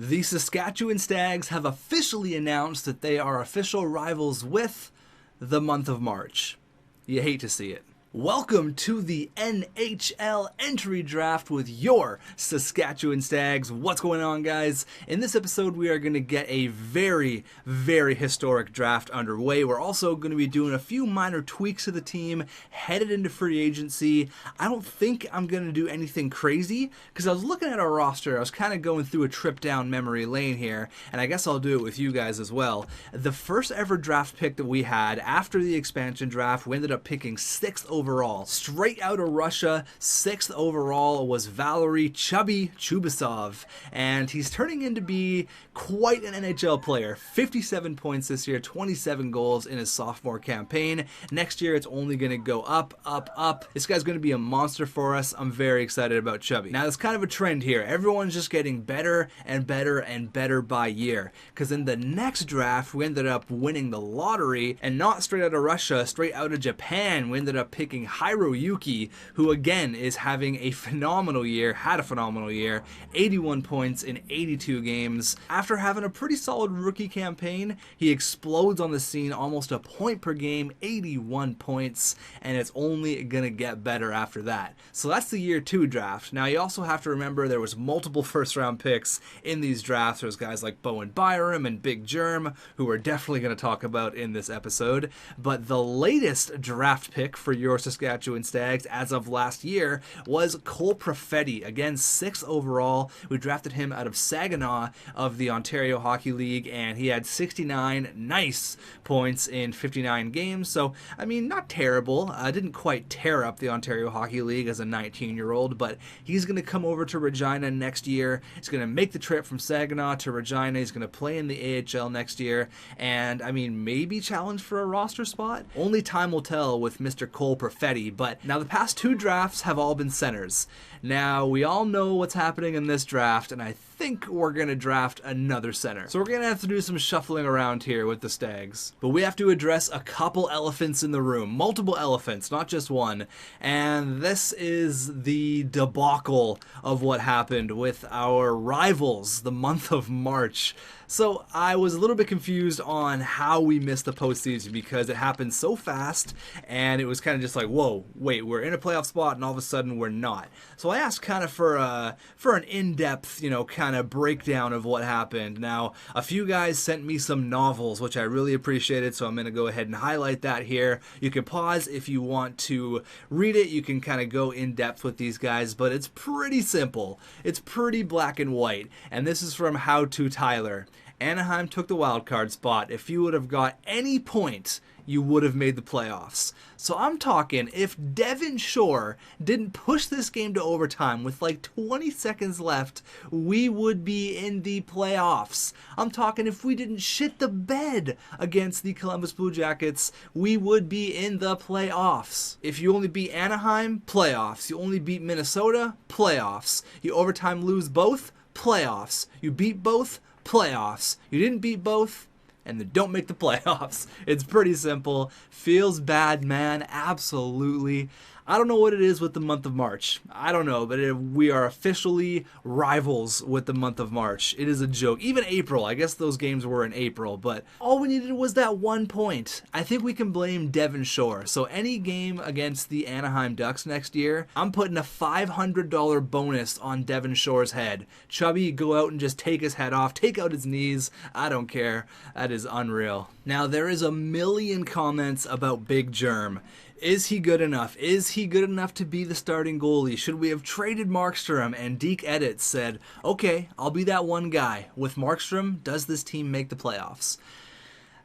The Saskatchewan Stags have officially announced that they are official rivals with the month of March. You hate to see it. Welcome to the NHL entry draft with your Saskatchewan Stags. What's going on, guys? In this episode, we are going to get a very, very historic draft underway. We're also going to be doing a few minor tweaks to the team, headed into free agency. I don't think I'm going to do anything crazy, because I was looking at our roster. I was kind of going through a trip down memory lane here, and I guess I'll do it with you guys as well. The first ever draft pick that we had after the expansion draft, we ended up picking 6th overall. Straight out of Russia, 6th overall was Valery Chubby Chubasov, and he's turning into be quite an NHL player. 57 points this year, 27 goals in his sophomore campaign. Next year, it's only going to go up, up, up. This guy's going to be a monster for us. I'm very excited about Chubby. Now, there's kind of a trend here. Everyone's just getting better and better and better by year, because in the next draft, we ended up winning the lottery, and not straight out of Russia, straight out of Japan. We ended up picking Hiroyuki, who again is having a phenomenal year, had a phenomenal year, 81 points in 82 games. After having a pretty solid rookie campaign, he explodes on the scene, almost a point per game, 81 points, and it's only gonna get better after that. So that's the year 2 draft. Now you also have to remember there was multiple first round picks in these drafts. There's guys like Bowen Byram and Big Germ, who we're definitely gonna talk about in this episode. But the latest draft pick for your Saskatchewan Stags as of last year was Cole Perfetti. Again, 6th overall. We drafted him out of Saginaw of the Ontario Hockey League, and he had 69 nice points in 59 games. So, I mean, not terrible. Didn't quite tear up the Ontario Hockey League as a 19-year-old, but he's going to come over to Regina next year. He's going to make the trip from Saginaw to Regina. He's going to play in the AHL next year, and, I mean, maybe challenge for a roster spot? Only time will tell with Mr. Cole Perfetti. But now the past 2 drafts have all been centers. Now we all know what's happening in this draft, and I think we're going to draft another center. So we're going to have to do some shuffling around here with the Stags. But we have to address a couple elephants in the room. Multiple elephants, not just one. And this is the debacle of what happened with our rivals the month of March. So I was a little bit confused on how we missed the postseason, because it happened so fast, and it was kind of just like, whoa, wait, we're in a playoff spot, and all of a sudden we're not. So I asked kind of for an in-depth, kind of breakdown of what happened. Now, a few guys sent me some novels, which I really appreciated, so I'm going to go ahead and highlight that here. You can pause if you want to read it. You can kind of go in-depth with these guys, but it's pretty simple. It's pretty black and white, and this is from How To Tyler. Anaheim took the wild card spot. If you would have got any point, you would have made the playoffs. So I'm talking, if Devin Shore didn't push this game to overtime with like 20 seconds left, we would be in the playoffs. I'm talking, if we didn't shit the bed against the Columbus Blue Jackets, we would be in the playoffs. If you only beat Anaheim, playoffs. You only beat Minnesota, playoffs. You overtime lose both, playoffs. You beat both, playoffs. You didn't beat both, and then don't make the playoffs. It's pretty simple. Feels bad, man. Absolutely. I don't know what it is with the month of March. I don't know, but we are officially rivals with the month of March. It is a joke. Even April. I guess those games were in April, but all we needed was that 1 point. I think we can blame Devin Shore. So any game against the Anaheim Ducks next year, I'm putting a $500 bonus on Devin Shore's head. Chubby, go out and just take his head off. Take out his knees. I don't care. That is unreal. Now, there is a million comments about Big Germ. Is he good enough? Is he good enough to be the starting goalie? Should we have traded Markstrom? And Deke Edit said, okay, I'll be that one guy. With Markstrom, does this team make the playoffs?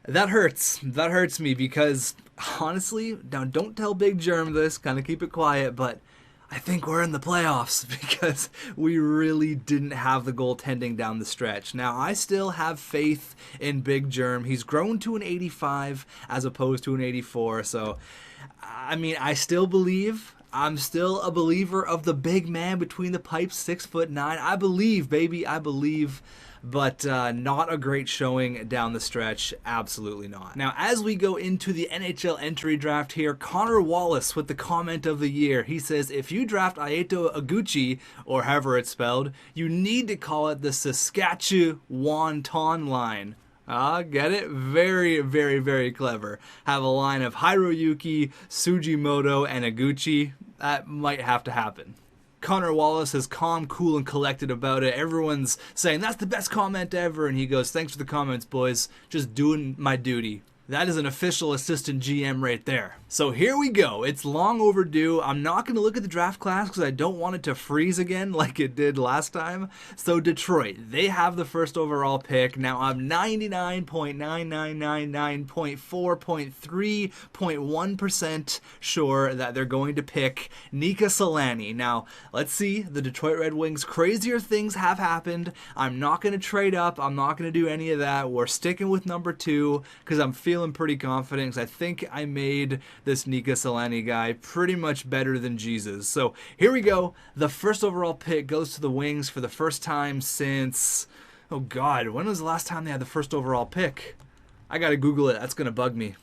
That hurts. That hurts me, because honestly, now don't tell Big Germ this, kind of keep it quiet, but I think we're in the playoffs, because we really didn't have the goaltending down the stretch. Now, I still have faith in Big Germ. He's grown to an 85 as opposed to an 84, so I mean, I still believe. I'm still a believer of the big man between the pipes, 6'9". I believe, baby, I believe. But not a great showing down the stretch. Absolutely not. Now, as we go into the NHL entry draft here, Connor Wallace with the comment of the year. He says, if you draft Aeto Oguchi, or however it's spelled, you need to call it the Saskatchewan line. Get it? Very, very, very clever. Have a line of Hiroyuki, Sugimoto, and Oguchi. That might have to happen. Connor Wallace is calm, cool, and collected about it. Everyone's saying, that's the best comment ever. And he goes, thanks for the comments, boys. Just doing my duty. That is an official assistant GM right there. So here we go. It's long overdue. I'm not going to look at the draft class because I don't want it to freeze again like it did last time. So Detroit, they have the first overall pick. Now I'm 99.9999.4.3.1% sure that they're going to pick Nika Solani. Now, let's see. The Detroit Red Wings, crazier things have happened. I'm not going to trade up. I'm not going to do any of that. We're sticking with number 2 because I'm feeling pretty confident because I think I made this Nika Solani guy pretty much better than Jesus. So here we go. The first overall pick goes to the Wings for the first time since, oh God, when was the last time they had the first overall pick? I gotta Google it. That's gonna bug me.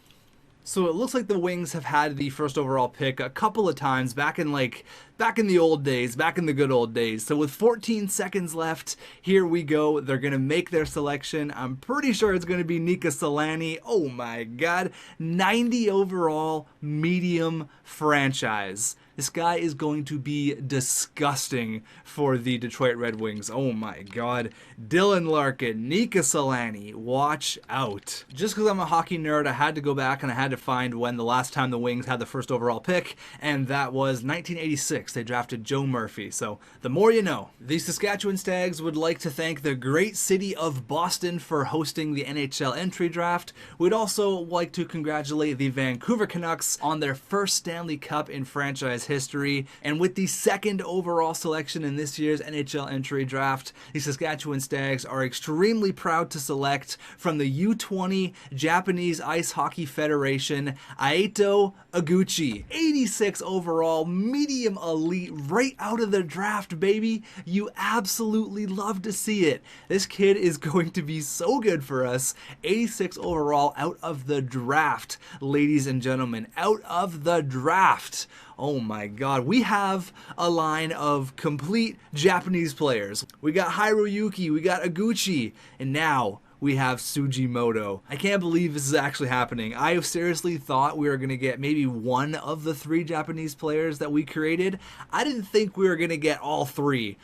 So it looks like the Wings have had the first overall pick a couple of times back in the old days, back in the good old days. So with 14 seconds left, here we go. They're going to make their selection. I'm pretty sure it's going to be Nika Solani. Oh my God. 90 overall, medium franchise. This guy is going to be disgusting for the Detroit Red Wings. Oh my God. Dylan Larkin, Nika Solani, watch out. Just because I'm a hockey nerd, I had to go back and I had to find when the last time the Wings had the first overall pick, and that was 1986. They drafted Joe Murphy, so the more you know. The Saskatchewan Stags would like to thank the great city of Boston for hosting the NHL entry draft. We'd also like to congratulate the Vancouver Canucks on their first Stanley Cup in franchise history, and with the second overall selection in this year's NHL entry draft, the Saskatchewan Stags are extremely proud to select from the U20 Japanese Ice Hockey Federation, Aeto Oguchi. 86 overall, medium elite, right out of the draft, baby. You absolutely love to see it. This kid is going to be so good for us. 86 overall out of the draft, ladies and gentlemen, out of the draft. Oh my God, we have a line of complete Japanese players. We got Hiroyuki, we got Oguchi, and now we have Sugimoto. I can't believe this is actually happening. I seriously thought we were going to get maybe one of the 3 Japanese players that we created. I didn't think we were going to get all 3.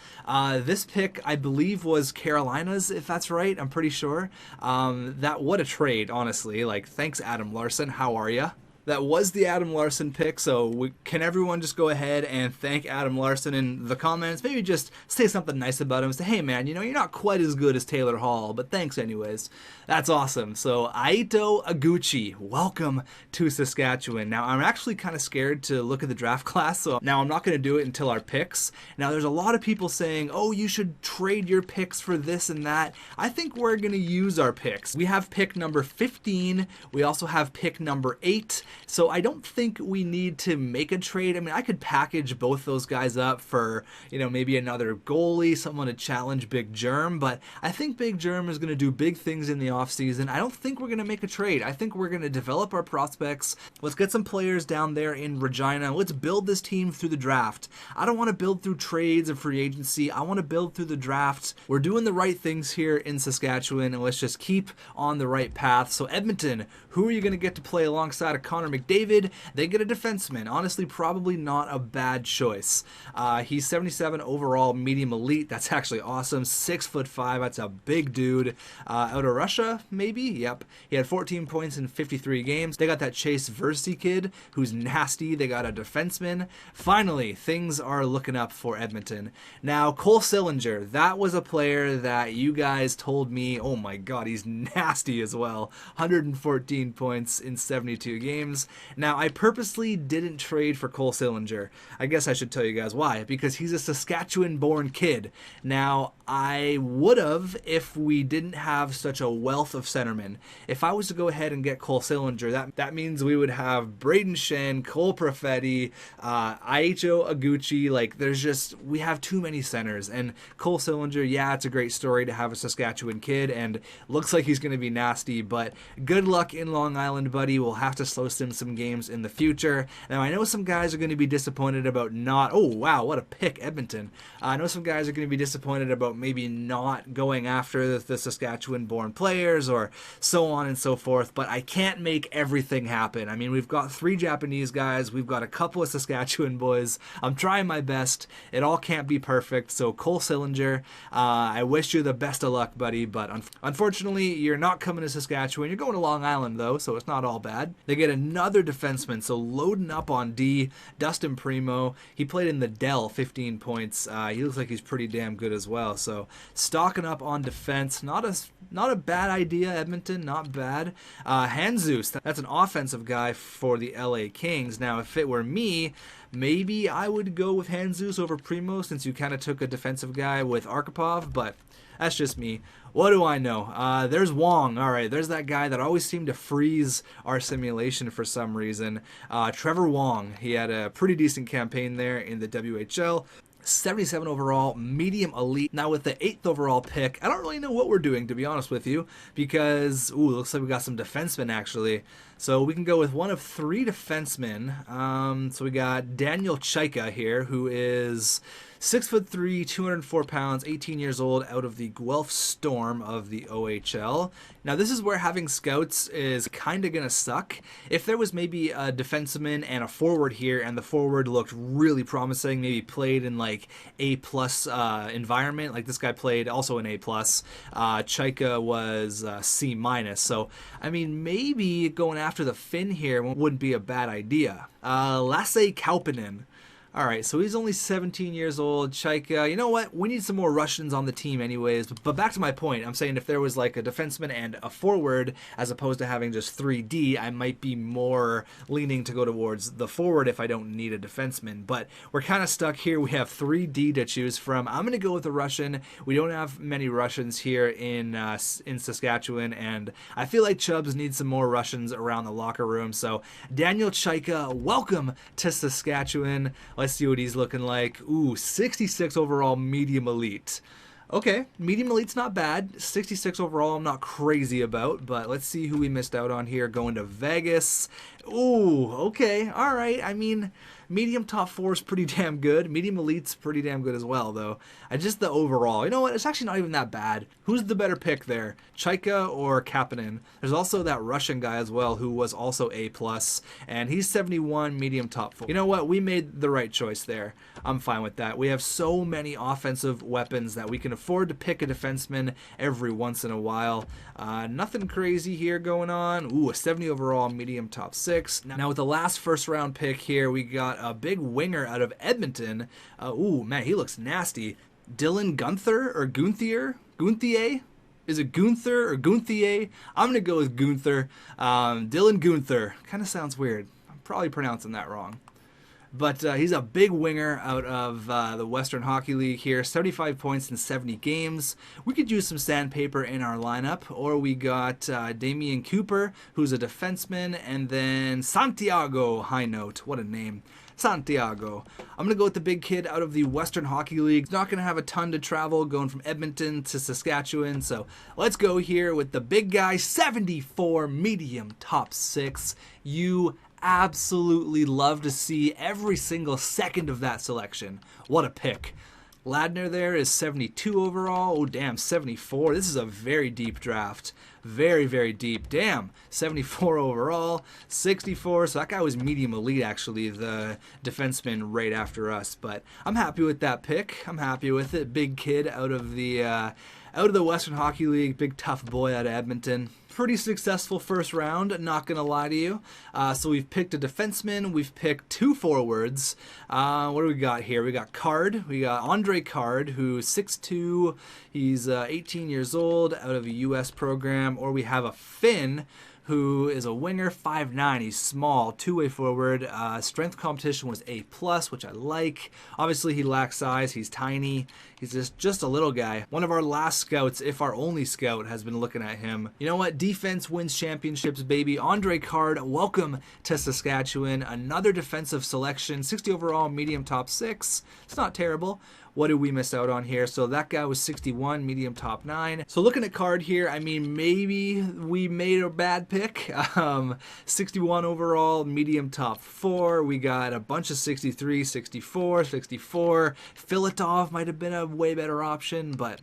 This pick, I believe, was Carolina's, if that's right. I'm pretty sure. What a trade, honestly. Thanks, Adam Larson. How are ya? That was the Adam Larson pick, so can everyone just go ahead and thank Adam Larson in the comments? Maybe just say something nice about him. Say, hey man, you're not quite as good as Taylor Hall, but thanks anyways. That's awesome. So Aeto Oguchi, welcome to Saskatchewan. Now I'm actually kind of scared to look at the draft class, so now I'm not going to do it until our picks. Now there's a lot of people saying, oh, you should trade your picks for this and that. I think we're going to use our picks. We have pick number 15. We also have pick number 8. So I don't think we need to make a trade. I mean, I could package both those guys up for, maybe another goalie, someone to challenge Big Germ, but I think Big Germ is going to do big things in the offseason. I don't think we're going to make a trade. I think we're going to develop our prospects. Let's get some players down there in Regina. Let's build this team through the draft. I don't want to build through trades and free agency. I want to build through the draft. We're doing the right things here in Saskatchewan, and let's just keep on the right path. So Edmonton, who are you going to get to play alongside of Connor McDavid? They get a defenseman. Honestly, probably not a bad choice. He's 77 overall, medium elite. That's actually awesome. 6'5". That's a big dude. Out of Russia, maybe? Yep. He had 14 points in 53 games. They got that Chase Versey kid who's nasty. They got a defenseman. Finally, things are looking up for Edmonton. Now, Cole Sillinger, that was a player that you guys told me, oh my God, he's nasty as well. 114 points in 72 games. games. Now, I purposely didn't trade for Cole Sillinger. I guess I should tell you guys why. Because he's a Saskatchewan-born kid. Now, I would have if we didn't have such a wealth of centermen. If I was to go ahead and get Cole Sillinger, that means we would have Braden Shen, Cole Perfetti, Aicho Aguchi. Like, we have too many centers. And Cole Sillinger, yeah, it's a great story to have a Saskatchewan kid, and looks like he's going to be nasty, but good luck in Long Island, buddy. We'll have to slow sim some games in the future. Now, I know some guys are going to be disappointed about not... Oh, wow, what a pick, Edmonton. I know some guys are going to be disappointed about maybe not going after the Saskatchewan-born players or so on and so forth, but I can't make everything happen. I mean, we've got 3 Japanese guys, we've got a couple of Saskatchewan boys. I'm trying my best. It all can't be perfect, so Cole Sillinger, I wish you the best of luck, buddy, but unfortunately, you're not coming to Saskatchewan. You're going to Long Island, though, so it's not all bad. They get another defenseman, so loading up on D, Dustin Primo. He played in the Dell, 15 points. He looks like he's pretty damn good as well, so stocking up on defense. Not a bad idea, Edmonton, not bad. Hanzus, that's an offensive guy for the LA Kings. Now, if it were me, maybe I would go with Hanzus over Primo since you kind of took a defensive guy with Arkhipov, but that's just me. What do I know? There's Wong. All right, there's that guy that always seemed to freeze our simulation for some reason. Trevor Wong. He had a pretty decent campaign there in the WHL. 77 overall, medium elite. Now with the 8th overall pick, I don't really know what we're doing, to be honest with you, because, ooh, looks like we got some defensemen, actually. So we can go with one of 3 defensemen. So we got Daniel Chaika here, who is 6'3", 204 pounds, 18 years old, out of the Guelph Storm of the OHL. Now this is where having scouts is kind of going to suck. If there was maybe a defenseman and a forward here, and the forward looked really promising, maybe played in like A+ environment, like this guy played also in A+, Chaika was C-. So, I mean, maybe going after the Finn here wouldn't be a bad idea. Lasse Kaupinen. Alright, so he's only 17 years old. Chaika, you know what? We need some more Russians on the team anyways. But back to my point. I'm saying if there was like a defenseman and a forward, as opposed to having just 3D, I might be more leaning to go towards the forward if I don't need a defenseman. But we're kind of stuck here. We have 3D to choose from. I'm going to go with the Russian. We don't have many Russians here in Saskatchewan, and I feel like Chubbs needs some more Russians around the locker room. So Daniel Chaika, welcome to Saskatchewan. Let's see what he's looking like. Ooh, 66 overall, medium elite. Okay, medium elite's not bad. 66 overall, I'm not crazy about, but let's see who we missed out on here. Going to Vegas. Ooh, okay, all right. I mean, medium top 4 is pretty damn good. Medium elite's pretty damn good as well, though. Just the overall. You know what? It's actually not even that bad. Who's the better pick there? Chaika or Kapanen? There's also that Russian guy as well who was also A+, and he's 71, medium top 4. You know what? We made the right choice there. I'm fine with that. We have so many offensive weapons that we can afford to pick a defenseman every once in a while. Nothing crazy here going on. Ooh, a 70 overall, medium top 6. Now with the last first round pick here, we got a big winger out of Edmonton. Ooh, man, he looks nasty. Dylan Gunther or Gunthier? Gunthier? Is it Gunther or Gunthier? I'm going to go with Gunther. Dylan Gunther. Kind of sounds weird. I'm probably pronouncing that wrong. But he's a big winger out of the Western Hockey League here. 75 points in 70 games. We could use some sandpaper in our lineup. Or we got Damian Cooper, who's a defenseman. And then Santiago High Note. What a name. Santiago. I'm going to go with the big kid out of the Western Hockey League. He's not going to have a ton to travel going from Edmonton to Saskatchewan. So let's go here with the big guy. 74 medium top 6. You absolutely love to see every single second of that selection. What a pick. Ladner there is 72 overall. Oh, damn, 74. This is a very deep draft. Very, very deep. Damn, 74 overall, 64. So that guy was medium elite, actually, the defenseman right after us. But I'm happy with that pick. I'm happy with it. Big kid out of the Western Hockey League. Big tough boy out of Edmonton. Pretty successful first round, not going to lie to you. So we've picked a defenseman. We've picked 2 forwards. What do we got here? We got Card. We got Andre Card, who's 6'2". He's 18 years old, out of a U.S. program. Or we have a Finn, who is a winger, 5'9". He's small, two-way forward. Strength competition was A+, which I like. Obviously, he lacks size. He's tiny. He's just a little guy. One of our last scouts, if our only scout, has been looking at him. You know what? Defense wins championships, baby. Andre Card, welcome to Saskatchewan. Another defensive selection, 60 overall, medium top 6. It's not terrible. What did we miss out on here? So that guy was 61, medium top 9. So looking at Card here, I mean, maybe we made a bad pick. 61 overall, medium top 4. We got a bunch of 63, 64, 64. Filatov might have been a way better option, but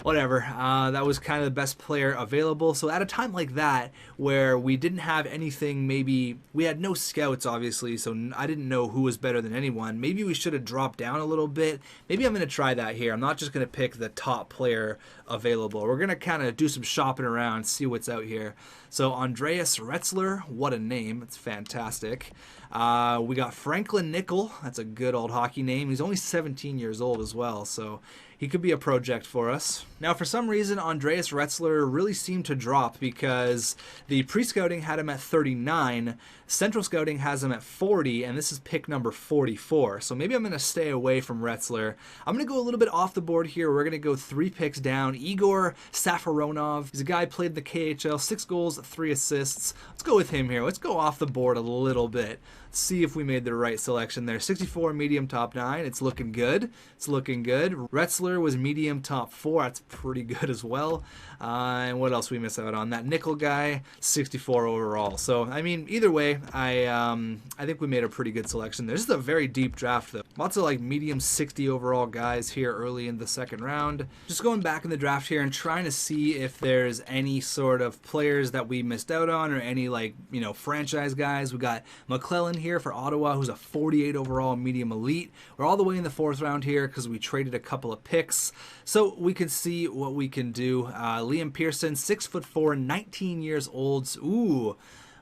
whatever. That was kind of the best player available. So at a time like that, where we didn't have anything, maybe we had no scouts, obviously, so I didn't know who was better than anyone. Maybe we should have dropped down a little bit. Maybe I'm going to try that here. I'm not just going to pick the top player available. We're going to kind of do some shopping around, see what's out here. So Andreas Retzler, what a name. It's fantastic. We got Franklin Nickel. That's a good old hockey name. He's only 17 years old as well, so he could be a project for us. Now, for some reason, Andreas Retzler really seemed to drop because the pre-scouting had him at 39, Central Scouting has him at 40, and this is pick number 44. So maybe I'm going to stay away from Retzler. I'm going to go a little bit off the board here. We're going to go 3 picks down. Igor Safaronov. He's a guy who played the KHL, 6 goals, 3 assists. Let's go with him here. Let's go off the board a little bit. See if we made the right selection there. 64 medium top 9. It's looking good. It's looking good. Retzler was medium top 4. That's pretty good as well. And what else we miss out on? That Nickel guy, 64 overall. So, I mean, either way, I think we made a pretty good selection. This is a very deep draft, though. Lots of, like, medium 60 overall guys here early in the second round. Just going back in the draft here and trying to see if there's any sort of players that we missed out on or any, like, you know, franchise guys. We got McClellan here for Ottawa, who's a 48 overall medium elite. We're all the way in the 4th round here because we traded a couple of picks, so we can see what we can do. Liam Pearson, 6'4", 19 years old. Ooh,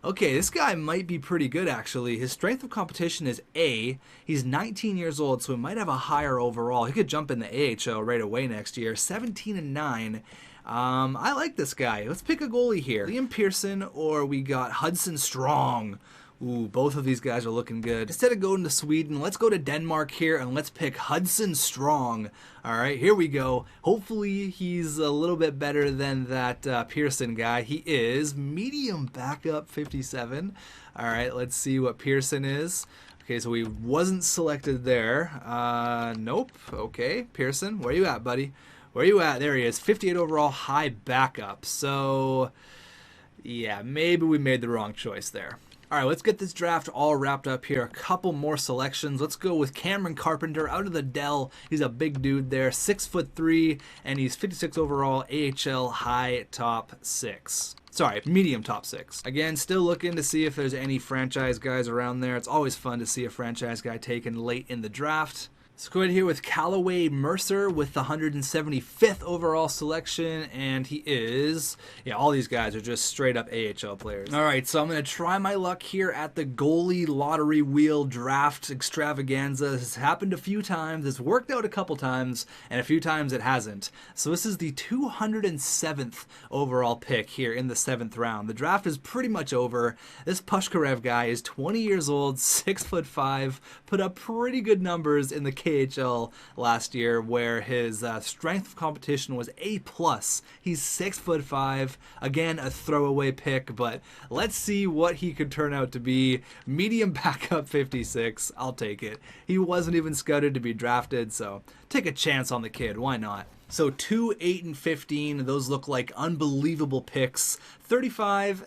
okay, this guy might be pretty good, actually. His strength of competition is A. He's 19 years old, so he might have a higher overall. He could jump in the AHL right away next year. 17-9. I like this guy. Let's pick a goalie here. Liam Pearson, or we got Hudson Strong. Ooh, both of these guys are looking good. Instead of going to Sweden, let's go to Denmark here and let's pick Hudson Strong. All right, here we go. Hopefully he's a little bit better than that Pearson guy. He is medium backup 57. All right, let's see what Pearson is. Okay, so he wasn't selected there. Nope. Okay, Pearson, where you at, buddy? Where you at? There he is. 58 overall, high backup. So, yeah, maybe we made the wrong choice there. All right, let's get this draft all wrapped up here. A couple more selections. Let's go with Cameron Carpenter out of the Dell. He's a big dude there, 6'3", and he's 56 overall, AHL high top 6. Sorry, medium top 6. Again, still looking to see if there's any franchise guys around there. It's always fun to see a franchise guy taken late in the draft. Let's go ahead here with Callaway Mercer with the 175th overall selection, and he is, yeah, all these guys are just straight up AHL players. All right, so I'm going to try my luck here at the goalie lottery wheel draft extravaganza. This has happened a few times. It's worked out a couple times, and a few times it hasn't. So this is the 207th overall pick here in the 7th round. The draft is pretty much over. This Pushkarev guy is 20 years old, 6'5", put up pretty good numbers in the KHL last year, where his strength of competition was A+. He's 6'5". Again, a throwaway pick, but let's see what he could turn out to be. Medium backup 56. I'll take it. He wasn't even scouted to be drafted, so take a chance on the kid. Why not? So 2, 8, and 15, those look like unbelievable picks. 35,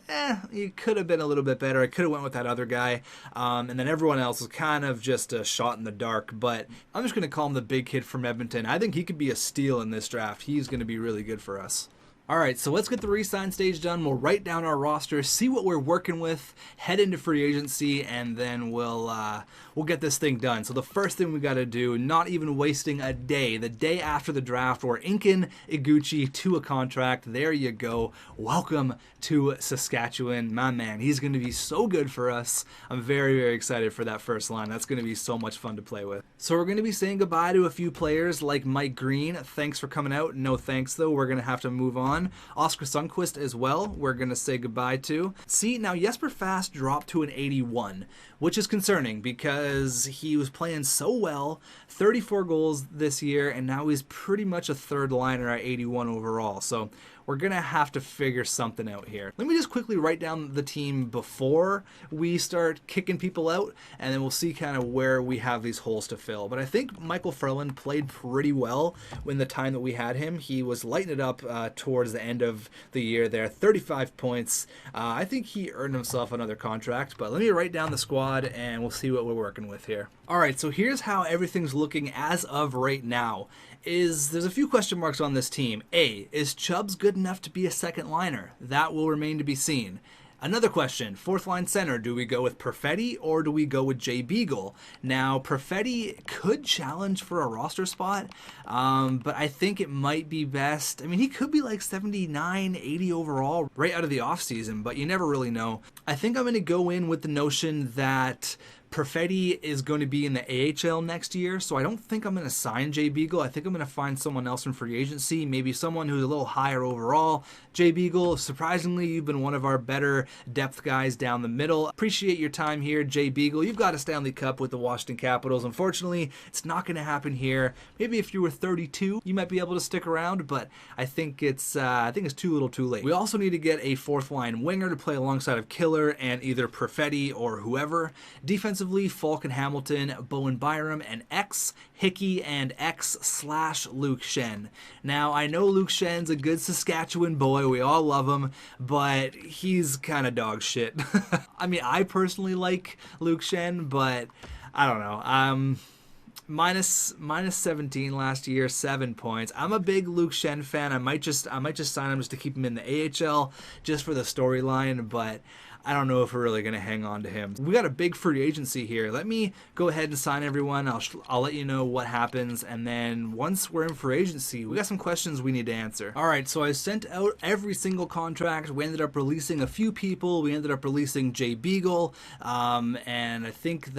it could have been a little bit better. I could have went with that other guy. And then everyone else is kind of just a shot in the dark. But I'm just going to call him the big kid from Edmonton. I think he could be a steal in this draft. He's going to be really good for us. All right, so let's get the re-sign stage done. We'll write down our roster, see what we're working with, head into free agency, and then we'll get this thing done. So the first thing we got to do, not even wasting a day, the day after the draft, we're inking Iguchi to a contract. There you go. Welcome to Saskatchewan, my man. He's going to be so good for us. I'm very, very excited for that first line. That's going to be so much fun to play with. So we're going to be saying goodbye to a few players like Mike Green. Thanks for coming out. No thanks, though. We're going to have to move on. CONN. Oscar Sundqvist as well, we're going to say goodbye to. See, now Jesper Fast dropped to an 81, which is concerning because he was playing so well, 34 goals this year, and now he's pretty much a third liner at 81 overall. So we're going to have to figure something out here. Let me just quickly write down the team before we start kicking people out, and then we'll see kind of where we have these holes to fill. But I think Michael Ferland played pretty well in the time that we had him. He was lighting it up towards the end of the year there. 35 points. I think he earned himself another contract, but let me write down the squad, and we'll see what we're working with here. All right, so here's how everything's looking as of right now. There's a few question marks on this team. A, is Chubbs good enough to be a second liner? That will remain to be seen. Another question, fourth line center, do we go with Perfetti or do we go with Jay Beagle? Now, Perfetti could challenge for a roster spot, but I think it might be best. I mean, he could be like 79, 80 overall right out of the offseason, but you never really know. I think I'm going to go in with the notion that Perfetti is going to be in the AHL next year, so I don't think I'm going to sign Jay Beagle. I think I'm going to find someone else in free agency, maybe someone who's a little higher overall. Jay Beagle, surprisingly, you've been one of our better depth guys down the middle. Appreciate your time here, Jay Beagle. You've got a Stanley Cup with the Washington Capitals. Unfortunately, it's not going to happen here. Maybe if you were 32, you might be able to stick around, but I think it's too little too late. We also need to get a fourth line winger to play alongside of Killer and either Perfetti or whoever. Defensive Falk and Hamilton, Bowen Byram, and X, Hickey, and X/Luke Shen. Now, I know Luke Shen's a good Saskatchewan boy. We all love him, but he's kind of dog shit. I mean, I personally like Luke Shen, but I don't know. Minus 17 last year, 7 points. I'm a big Luke Shen fan. I might just sign him just to keep him in the AHL, just for the storyline, but I don't know if we're really going to hang on to him. We got a big free agency here. Let me go ahead and sign everyone. I'll let you know what happens, and then once we're in free agency, we got some questions we need to answer. All right, so I sent out every single contract. We ended up releasing a few people. We ended up releasing Jay Beagle, and I think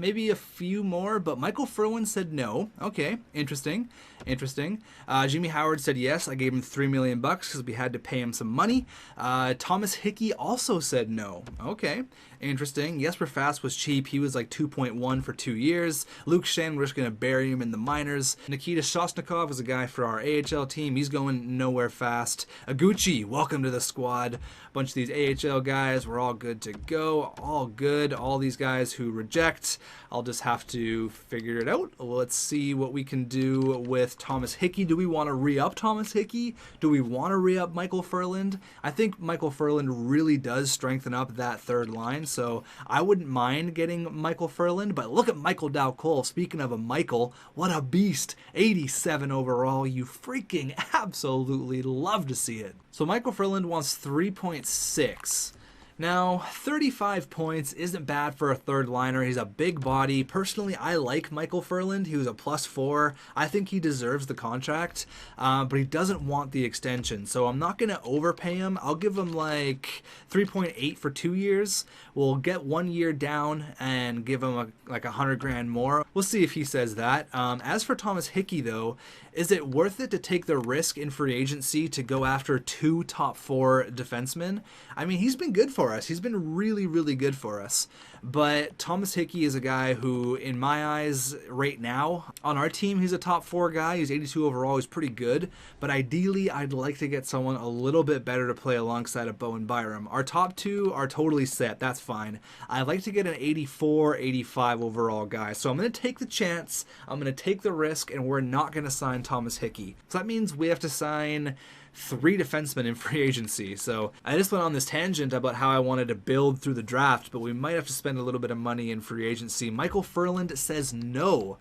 maybe a few more, but Michael Ferland said no. Okay, interesting. Jimmy Howard said yes. I gave him $3 million because we had to pay him some money. Thomas Hickey also said no. Okay, interesting. Jesper Fast was cheap. He was like 2.1 for 2 years. Luke Shen, we're just going to bury him in the minors. Nikita Shostakov is a guy for our AHL team. He's going nowhere fast. Aguchi, welcome to the squad. A bunch of these AHL guys, we're all good to go. All good. All these guys who reject, I'll just have to figure it out. Let's see what we can do with Thomas Hickey. Do we want to re-up Thomas Hickey? Do we want to re-up Michael Ferland? I think Michael Ferland really does strengthen up that third line, so I wouldn't mind getting Michael Ferland, but look at Michael Dowcole. Speaking of a Michael, what a beast. 87 overall. You freaking absolutely love to see it. So Michael Ferland wants 3.6. Now, 35 points isn't bad for a third liner. He's a big body. Personally, I like Michael Ferland. He was a +4. I think he deserves the contract, but he doesn't want the extension. So I'm not going to overpay him. I'll give him like 3.8 for 2 years. We'll get 1 year down and give him like $100,000 more. We'll see if he says that. As for Thomas Hickey, though, is it worth it to take the risk in free agency to go after 2 top 4 defensemen? I mean, he's been good for us. He's been really, really good for us. But Thomas Hickey is a guy who, in my eyes, right now, on our team, he's a top 4 guy. He's 82 overall. He's pretty good. But ideally, I'd like to get someone a little bit better to play alongside of Bowen Byram. Our top 2 are totally set. That's fine. I'd like to get an 84, 85 overall guy. So I'm going to take the chance. I'm going to take the risk, and we're not going to sign Thomas Hickey. So that means we have to sign 3 defensemen in free agency. So I just went on this tangent about how I wanted to build through the draft, but we might have to spend a little bit of money in free agency. Michael Ferland says no.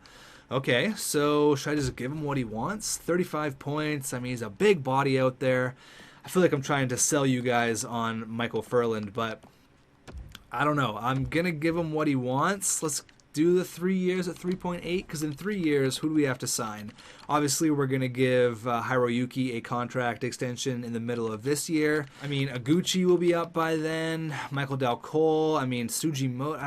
Okay, so should I just give him what he wants? 35 points. I mean, he's a big body out there. I feel like I'm trying to sell you guys on Michael Ferland, but I don't know. I'm going to give him what he wants. Let's do the 3 years at 3.8, because in 3 years, who do we have to sign? Obviously, we're going to give Hiroyuki a contract extension in the middle of this year. I mean, Aguchi will be up by then. Michael Dowcole. I mean, Sujimoto.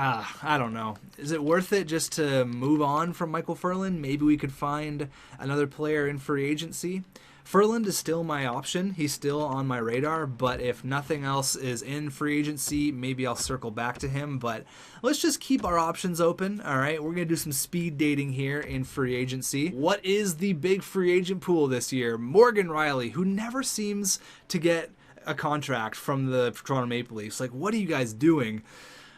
I don't know. Is it worth it just to move on from Michael Ferland? Maybe we could find another player in free agency. Furland is still my option. He's still on my radar, but if nothing else is in free agency, maybe I'll circle back to him. But let's just keep our options open. All right, we're going to do some speed dating here in free agency. What is the big free agent pool this year? Morgan Rielly, who never seems to get a contract from the Toronto Maple Leafs. Like, what are you guys doing?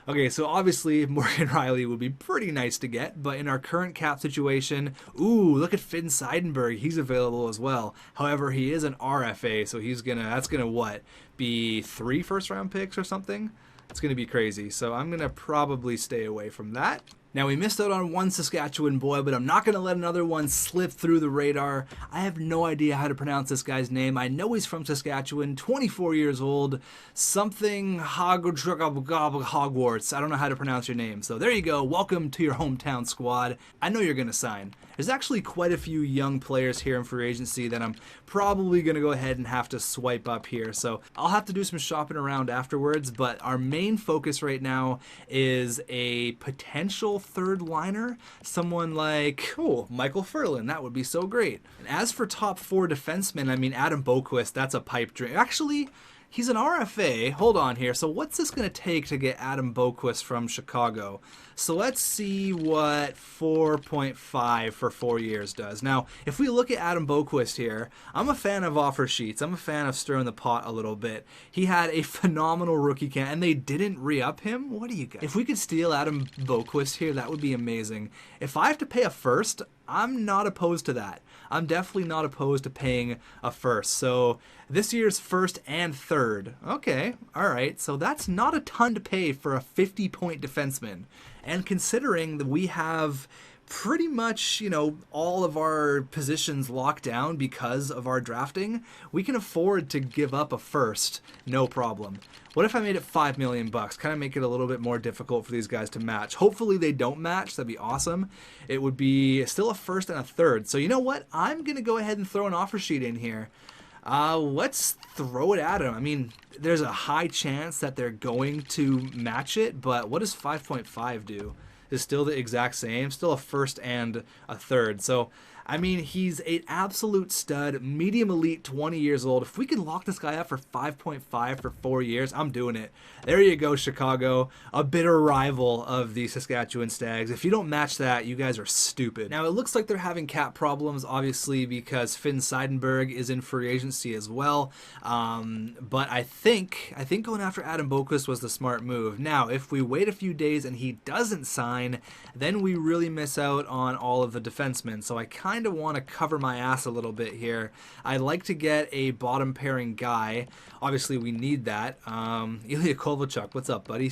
Okay, so obviously Morgan Rielly would be pretty nice to get, but in our current cap situation, ooh, look at Finn Seidenberg. He's available as well. However, he is an RFA, so that's gonna what? Be 3 first-round picks or something? It's gonna be crazy. So I'm gonna probably stay away from that. Now, we missed out on one Saskatchewan boy, but I'm not going to let another one slip through the radar. I have no idea how to pronounce this guy's name. I know he's from Saskatchewan, 24 years old, something Hogwarts. I don't know how to pronounce your name. So there you go. Welcome to your hometown squad. I know you're going to sign. There's actually quite a few young players here in free agency that I'm probably going to go ahead and have to swipe up here. So I'll have to do some shopping around afterwards, but our main focus right now is a potential third liner, someone like, oh, Michael Furlan. That would be so great. And as for top 4 defensemen, I mean, Adam Boqvist, that's a pipe dream. Actually, he's an RFA. Hold on here. So what's this going to take to get Adam Boqvist from Chicago? So let's see what 4.5 for 4 years does. Now, if we look at Adam Boqvist here, I'm a fan of offer sheets. I'm a fan of stirring the pot a little bit. He had a phenomenal rookie camp, and they didn't re-up him? What do you guys? If we could steal Adam Boqvist here, that would be amazing. If I have to pay a first, I'm not opposed to that. I'm definitely not opposed to paying a first. So this year's first and third. Okay, all right. So that's not a ton to pay for a 50-point defenseman. And considering that we have pretty much, you know, all of our positions locked down because of our drafting, we can afford to give up a first, no problem. What if I made it $5 million? Kind of make it a little bit more difficult for these guys to match. Hopefully they don't match. That'd be awesome. It would be still a first and a third. So you know what? I'm going to go ahead and throw an offer sheet in here. Let's throw it at them. I mean, there's a high chance that they're going to match it, but what does 5.5 do? Is still the exact same, still a first and a third. So, I mean, he's an absolute stud, medium elite, 20 years old. If we can lock this guy up for 5.5 for 4 years, I'm doing it. There you go, Chicago, a bitter rival of the Saskatchewan Stags. If you don't match that, you guys are stupid. Now, it looks like they're having cap problems, obviously, because Finn Seidenberg is in free agency as well. But I think going after Adam Boqvist was the smart move. Now, if we wait a few days and he doesn't sign, then we really miss out on all of the defensemen. So I kind of want to cover my ass a little bit here. I'd like to get a bottom pairing guy. Obviously, we need that. Ilya Kovalchuk, what's up, buddy?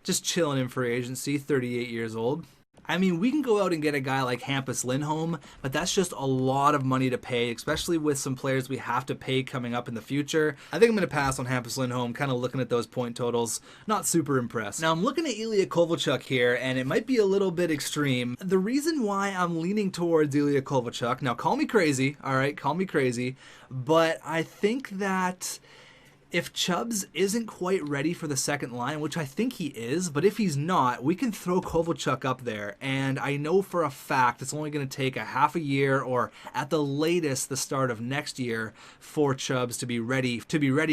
Just chilling in free agency, 38 years old. I mean, we can go out and get a guy like Hampus Lindholm, but that's just a lot of money to pay, especially with some players we have to pay coming up in the future. I think I'm going to pass on Hampus Lindholm, kind of looking at those point totals. Not super impressed. Now, I'm looking at Ilya Kovalchuk here, and it might be a little bit extreme. The reason why I'm leaning towards Ilya Kovalchuk, now call me crazy, all right, call me crazy, but I think that if Chubbs isn't quite ready for the second line, which I think he is, but if he's not, we can throw Kovalchuk up there. And I know for a fact it's only going to take a half a year or at the latest the start of next year for Chubbs to be ready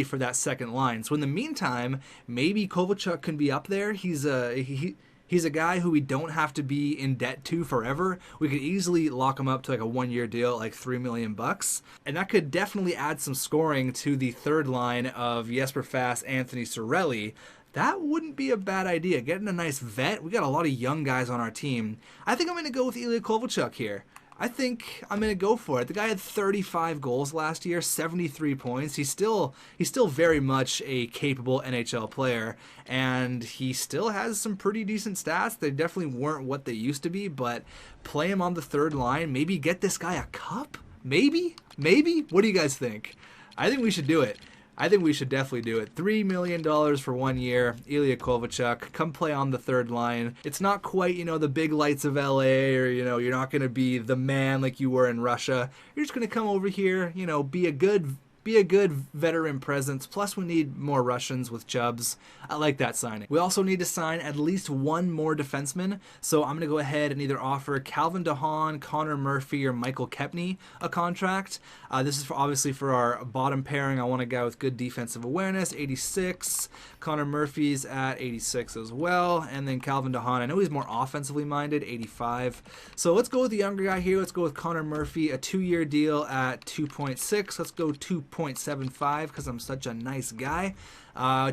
for that second line. So in the meantime, maybe Kovalchuk can be up there. He's a guy who we don't have to be in debt to forever. We could easily lock him up to like a 1-year deal at like $3 million. And that could definitely add some scoring to the third line of Jesper Fast, Anthony Cirelli. That wouldn't be a bad idea. Getting a nice vet. We got a lot of young guys on our team. I think I'm going to go with Ilya Kovalchuk here. I think I'm going to go for it. The guy had 35 goals last year, 73 points. He's still very much a capable NHL player, and he still has some pretty decent stats. They definitely weren't what they used to be, but play him on the third line, maybe get this guy a cup? Maybe? What do you guys think? I think we should do it. I think we should definitely do it. $3 million for 1 year. Ilya Kovalchuk, come play on the third line. It's not quite, the big lights of LA, or, you're not going to be the man like you were in Russia. You're just going to come over here, be a good be a good veteran presence. Plus, we need more Russians with Chubbs. I like that signing. We also need to sign at least one more defenseman. So I'm going to go ahead and either offer Calvin DeHaan, Connor Murphy, or Michael Kepney a contract. This is obviously for our bottom pairing. I want a guy with good defensive awareness, 86. Connor Murphy's at 86 as well. And then Calvin DeHaan, I know he's more offensively minded, 85. So let's go with the younger guy here. Let's go with Connor Murphy, a 2-year deal at 2.6. Let's go 2.75 because I'm such a nice guy.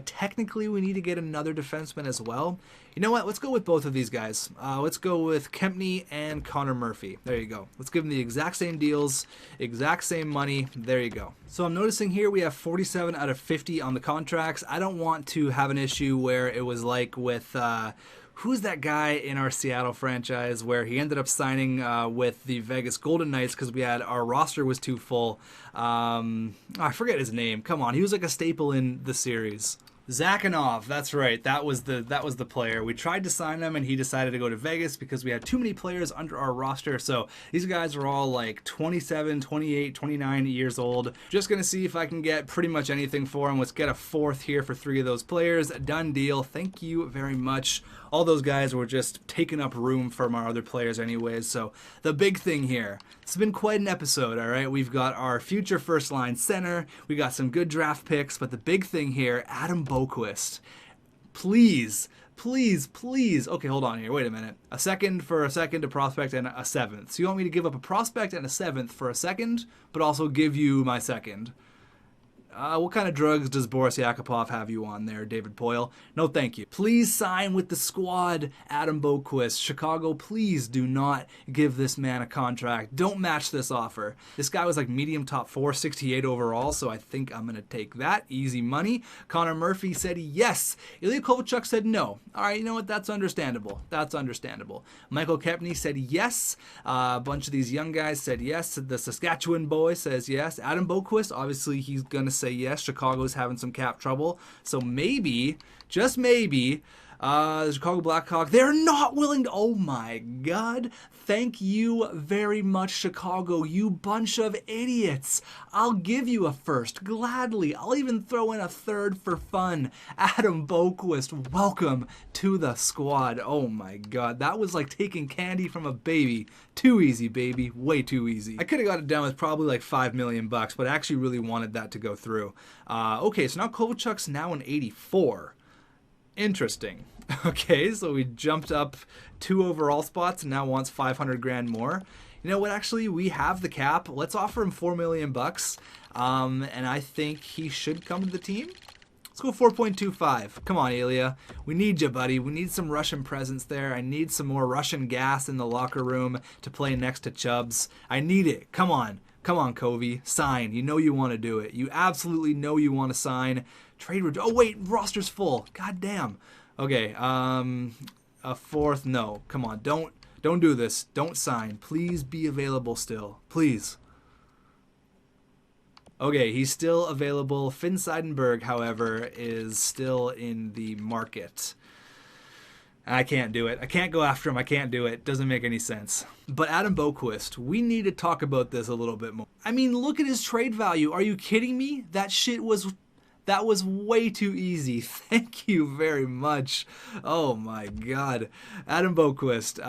Technically, we need to get another defenseman as well. You know what? Let's go with both of these guys. Let's go with Kempney and Connor Murphy. There you go. Let's give them the exact same deals, exact same money. There you go. So I'm noticing here we have 47 out of 50 on the contracts. I don't want to have an issue where it was like with... who's that guy in our Seattle franchise where he ended up signing with the Vegas Golden Knights because our roster was too full. I forget his name. Come on, he was like a staple in the series. Zakhanov, that's right. That was the player. We tried to sign him, and he decided to go to Vegas because we had too many players under our roster. So these guys are all like 27, 28, 29 years old. Just going to see if I can get pretty much anything for him. Let's get a fourth here for 3 of those players. Done deal. Thank you very much. All those guys were just taking up room from our other players anyways. So the big thing here, it's been quite an episode, all right? We've got our future first-line center. We got some good draft picks. But the big thing here, Adam Boquist. Please, please, please. Okay, hold on here. Wait a minute. A second for a second, a prospect, and a 7th. So you want me to give up a prospect and a 7th for a second, but also give you my second? What kind of drugs does Boris Yakupov have you on there, David Poyle? No, thank you. Please sign with the squad, Adam Boquist. Chicago, please do not give this man a contract. Don't match this offer. This guy was like medium top 4, 68 overall, so I think I'm going to take that. Easy money. Connor Murphy said yes. Ilya Kovalchuk said no. All right, you know what? That's understandable. That's understandable. Michael Kepney said yes. A bunch of these young guys said yes. The Saskatchewan boy says yes. Adam Boquist, obviously he's going to say yes. Chicago's having some cap trouble. So maybe, just maybe, the Chicago Blackhawks, they're not willing to... Oh my God. Thank you very much, Chicago, you bunch of idiots. I'll give you a first, gladly. I'll even throw in a 3rd for fun. Adam Boquist, welcome to the squad. Oh my God. That was like taking candy from a baby. Too easy, baby. Way too easy. I could have got it done with probably like $5 million, but I actually really wanted that to go through. Okay, so now Kovalchuk's now an 84. Interesting. Okay, so we jumped up 2 overall spots and now wants 500 grand more. You know what? Actually, we have the cap. Let's offer him $4 million. And I think he should come to the team. Let's go 4.25. Come on, Ilya. We need you, buddy. We need some Russian presence there. I need some more Russian gas in the locker room to play next to Chubbs. I need it. Come on. Come on, Covey. Sign. You know you want to do it. You absolutely know you want to sign. Trade. Oh, wait. Roster's full. God damn. Okay. A 4th. No. Come on. Don't do this. Don't sign. Please be available still. Please. Okay, he's still available. Finn Seidenberg, however, is still in the market. I can't do it. I can't go after him. I can't do it. Doesn't make any sense. But Adam Boquist, we need to talk about this a little bit more. I mean, look at his trade value. Are you kidding me? That was way too easy. Thank you very much. Oh my God. Adam Boquist,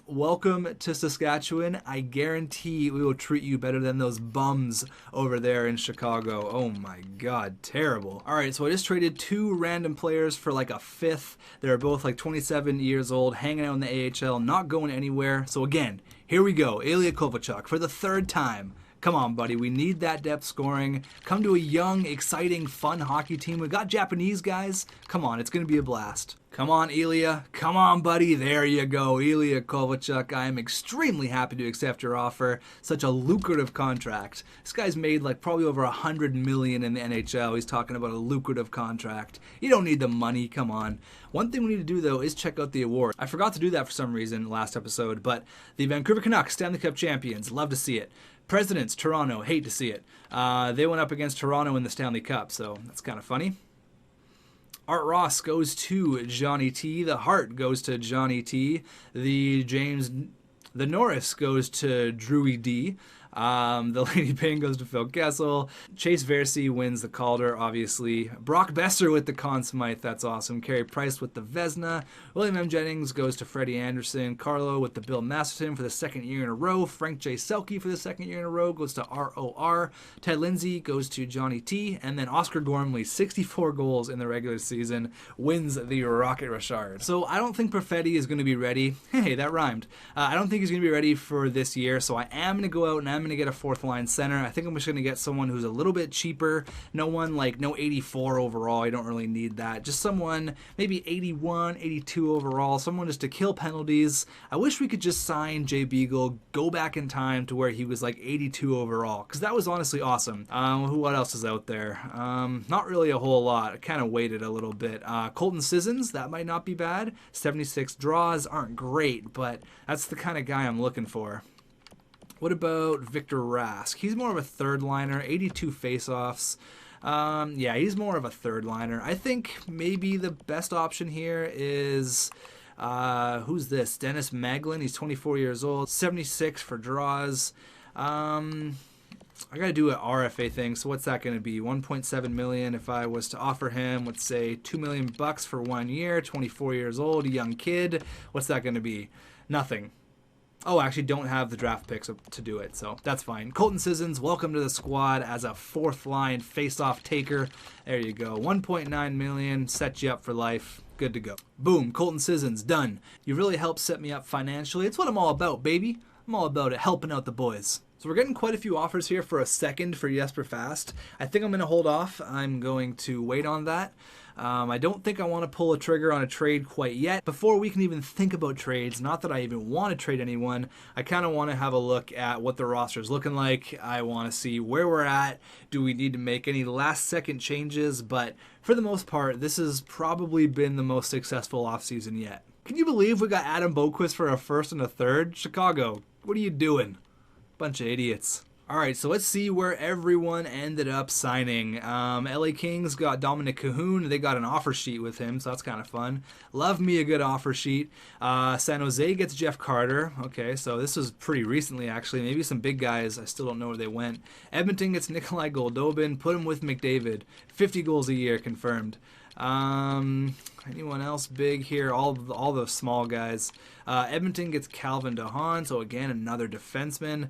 welcome to Saskatchewan. I guarantee we will treat you better than those bums over there in Chicago. Oh my God, terrible. All right, so I just traded 2 random players for like a 5th. They're both like 27 years old, hanging out in the AHL, not going anywhere. So again, here we go. Ilya Kovalchuk for the 3rd time. Come on, buddy. We need that depth scoring. Come to a young, exciting, fun hockey team. We got Japanese guys. Come on, it's going to be a blast. Come on, Ilya. Come on, buddy. There you go. Ilya Kovalchuk. I am extremely happy to accept your offer. Such a lucrative contract. This guy's made like probably over $100 million in the NHL. He's talking about a lucrative contract. You don't need the money. Come on. One thing we need to do, though, is check out the award. I forgot to do that for some reason last episode, but the Vancouver Canucks Stanley Cup champions. Love to see it. Presidents, Toronto, hate to see it. They went up against Toronto in the Stanley Cup, so that's kind of funny. Art Ross goes to Johnny T. The Hart goes to Johnny T. The Norris goes to Drewy D. The Lady Ping goes to Phil Kessel. Chase Versi wins the Calder, obviously. Brock Besser with the Conn Smythe, that's awesome. Carey Price with the Vezina. William M. Jennings goes to Freddie Anderson. Carlo with the Bill Masterton for the second year in a row. Frank J. Selke for the second year in a row goes to ROR. Ted Lindsay goes to Johnny T. And then Oscar Gormley, 64 goals in the regular season, wins the Rocket Richard. So I don't think Perfetti is going to be ready. Hey, that rhymed. I don't think he's going to be ready for this year, so I am going to go out and I'm going to get a fourth line center. I think I'm just going to get someone who's a little bit cheaper. No 84 overall. I don't really need that. Just someone maybe 81, 82 overall. Someone just to kill penalties. I wish we could just sign Jay Beagle, go back in time to where he was like 82 overall, because that was honestly awesome. What else is out there? Not really a whole lot. I kind of waited a little bit. Colton Sissons, that might not be bad. 76 draws aren't great, but that's the kind of guy I'm looking for. What about Victor Rask? He's more of a third liner, 82 faceoffs. Yeah, he's more of a third liner. I think maybe the best option here is, who's this? Dennis Maglin. He's 24 years old, 76 for draws. I gotta do an RFA thing, so what's that gonna be? 1.7 million if I was to offer him, let's say $2 million for 1 year, 24 years old, a young kid. What's that gonna be? Nothing. Oh, I actually don't have the draft picks to do it, so that's fine. Colton Sissons, welcome to the squad as a fourth line face-off taker. There you go. 1.9 million, set you up for life. Good to go. Boom, Colton Sissons, done. You really helped set me up financially. It's what I'm all about, baby. I'm all about it, helping out the boys. So we're getting quite a few offers here for a second for Jesper Fast. I think I'm going to hold off. I'm going to wait on that. I don't think I want to pull a trigger on a trade quite yet. Before we can even think about trades, not that I even want to trade anyone, I kind of want to have a look at what the roster is looking like. I want to see where we're at. Do we need to make any last second changes? But for the most part, this has probably been the most successful offseason yet. Can you believe we got Adam Boquist for a first and a third? Chicago, what are you doing? Bunch of idiots. All right, so let's see where everyone ended up signing. LA Kings got Dominic Cahoon. They got an offer sheet with him, so that's kind of fun. Love me a good offer sheet. San Jose gets Jeff Carter. Okay, so this was pretty recently, actually. Maybe some big guys. I still don't know where they went. Edmonton gets Nikolai Goldobin. Put him with McDavid. 50 goals a year confirmed. Anyone else big here? All the small guys. Edmonton gets Calvin DeHaan, so again, another defenseman.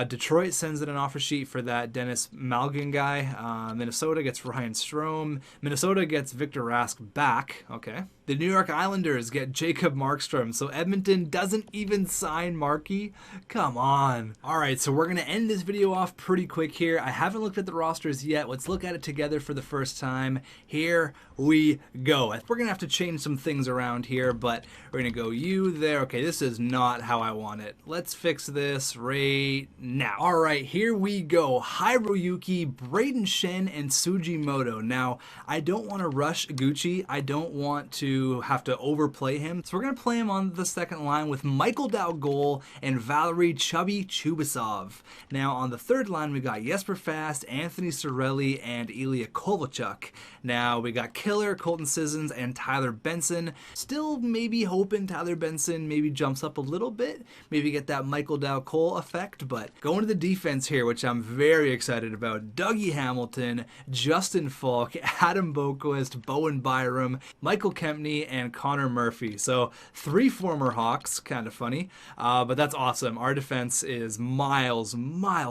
Detroit sends in an offer sheet for that Dennis Malgin guy. Minnesota gets Ryan Strome. Minnesota gets Victor Rask back. Okay. The New York Islanders get Jacob Markstrom, so Edmonton doesn't even sign Markey? Come on. All right, so we're going to end this video off pretty quick here. I haven't looked at the rosters yet. Let's look at it together for the first time. Here we go. We're going to have to change some things around here, but we're going to go you there. Okay, this is not how I want it. Let's fix this right now. All right, here we go. Hiroyuki, Braden Shen, and Sugimoto. Now, I don't want to rush Gucci. I don't want to have to overplay him. So we're going to play him on the second line with Michael Dalgol and Valery Chubby Chubasov. Now, on the third line, we got Jesper Fast, Anthony Cirelli, and Ilya Kovalchuk. Now, we got Killer, Colton Sissons, and Tyler Benson. Still maybe hoping Tyler Benson maybe jumps up a little bit, maybe get that Michael Dalcol effect, but going to the defense here, which I'm very excited about. Dougie Hamilton, Justin Falk, Adam Boquist, Bowen Byram, Michael Kempney, and Connor Murphy. So 3 former Hawks, kind of funny, but that's awesome. Our defense is miles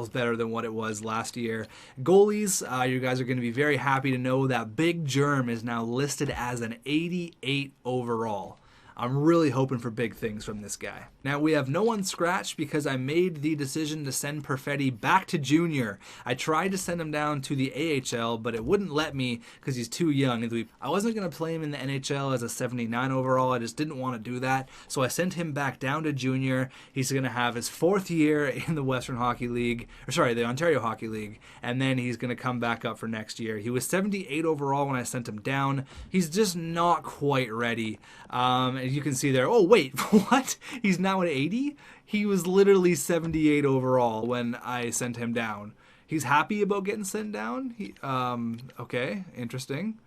better than what it was last year. Goalies, you guys are going to be very happy to know that Big Germ is now listed as an 88 overall. I'm really hoping for big things from this guy. Now, we have no one scratched because I made the decision to send Perfetti back to junior. I tried to send him down to the AHL, but it wouldn't let me because he's too young. I wasn't going to play him in the NHL as a 79 overall. I just didn't want to do that. So I sent him back down to junior. He's going to have his 4th year in the Western Hockey League, the Ontario Hockey League, and then he's going to come back up for next year. He was 78 overall when I sent him down. He's just not quite ready. As you can see there, oh wait, what? He's now at 80? He was literally 78 overall when I sent him down. He's happy about getting sent down? Okay, interesting.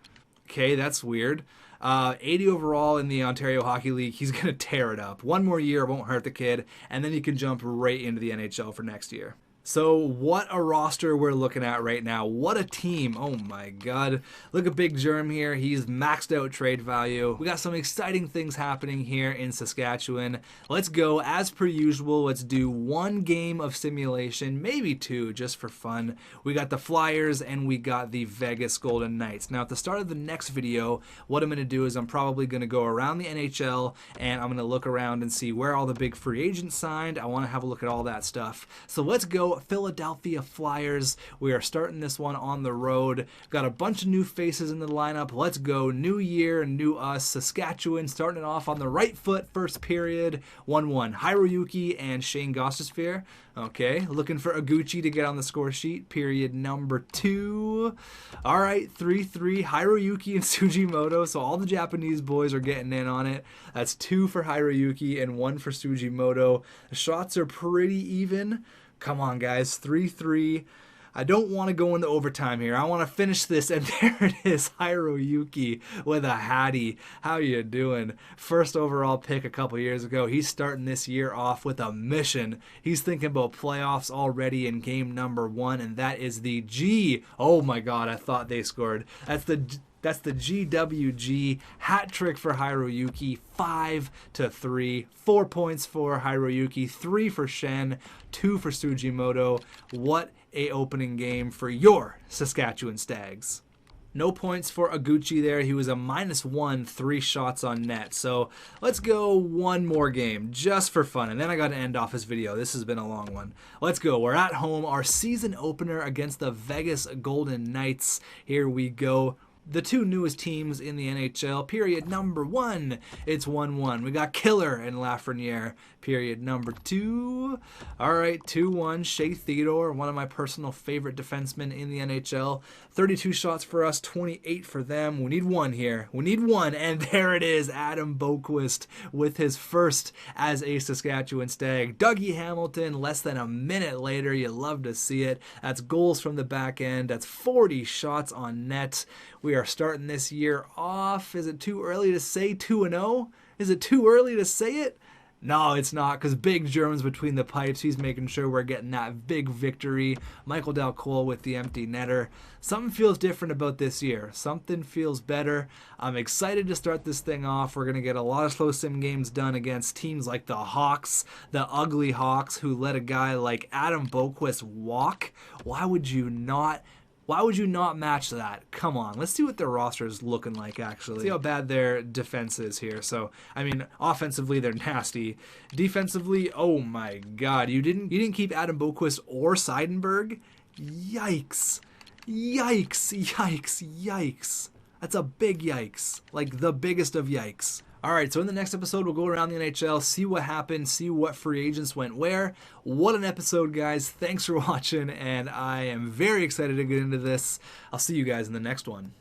Okay, that's weird. 80 overall in the Ontario Hockey League. He's going to tear it up. One more year won't hurt the kid, and then he can jump right into the NHL for next year. So what a roster we're looking at right now. What a team. Oh my god. Look at Big Germ here. He's maxed out trade value. We got some exciting things happening here in Saskatchewan. Let's go. As per usual, let's do one game of simulation, maybe two, just for fun. We got the Flyers and we got the Vegas Golden Knights. Now at the start of the next video, what I'm going to do is I'm probably going to go around the NHL and I'm going to look around and see where all the big free agents signed. I want to have a look at all that stuff. So let's go. Philadelphia Flyers. We are starting this one on the road. Got a bunch of new faces in the lineup. Let's go. New year, new us. Saskatchewan starting it off on the right foot. First period, 1-1. Hiroyuki and Shane Gostisbehere. Okay, looking for Oguchi to get on the score sheet. Period number 2. All right, 3-3. Hiroyuki and Sugimoto. So all the Japanese boys are getting in on it. That's 2 for Hiroyuki and 1 for Sugimoto. The shots are pretty even. Come on, guys. 3-3. I don't want to go into overtime here. I want to finish this, and there it is, Hiroyuki with a hattie. How you doing? First overall pick a couple years ago. He's starting this year off with a mission. He's thinking about playoffs already in game number 1, and that is the G. Oh my God, I thought they scored. That's the GWG hat trick for Hiroyuki, 5-3. 4 points for Hiroyuki, 3 for Shen, 2 for Sugimoto. What a opening game for your Saskatchewan Stags. No points for Oguchi there. He was a -1, 3 shots on net. So let's go one more game just for fun. And then I got to end off this video. This has been a long one. Let's go. We're at home. Our season opener against the Vegas Golden Knights. Here we go. The 2 newest teams in the NHL. Period number 1. It's 1-1. We got Killer and Lafreniere. Period number 2. All right, 2-1. Shea Theodore, one of my personal favorite defensemen in the NHL. 32 shots for us, 28 for them. We need 1 here. We need 1, and there it is. Adam Boqvist with his first as a Saskatchewan Stag. Dougie Hamilton, less than a minute later. You love to see it. That's goals from the back end. That's 40 shots on net. We are starting this year off. Is it too early to say 2-0? Is it too early to say it? No, it's not, because Big Germ's between the pipes. He's making sure we're getting that big victory. Michael Dalcole with the empty netter. Something feels different about this year. Something feels better. I'm excited to start this thing off. We're going to get a lot of slow sim games done against teams like the Hawks, the ugly Hawks, who let a guy like Adam Boqvist walk. Why would you not match that? Come on, let's see what their roster is looking like, actually. See how bad their defense is here. So, I mean, offensively, they're nasty. Defensively, oh my God. You didn't keep Adam Boqvist or Seidenberg? Yikes. Yikes, yikes, yikes. That's a big yikes. Like, the biggest of yikes. Alright, so in the next episode, we'll go around the NHL, see what happened, see what free agents went where. What an episode, guys. Thanks for watching, and I am very excited to get into this. I'll see you guys in the next one.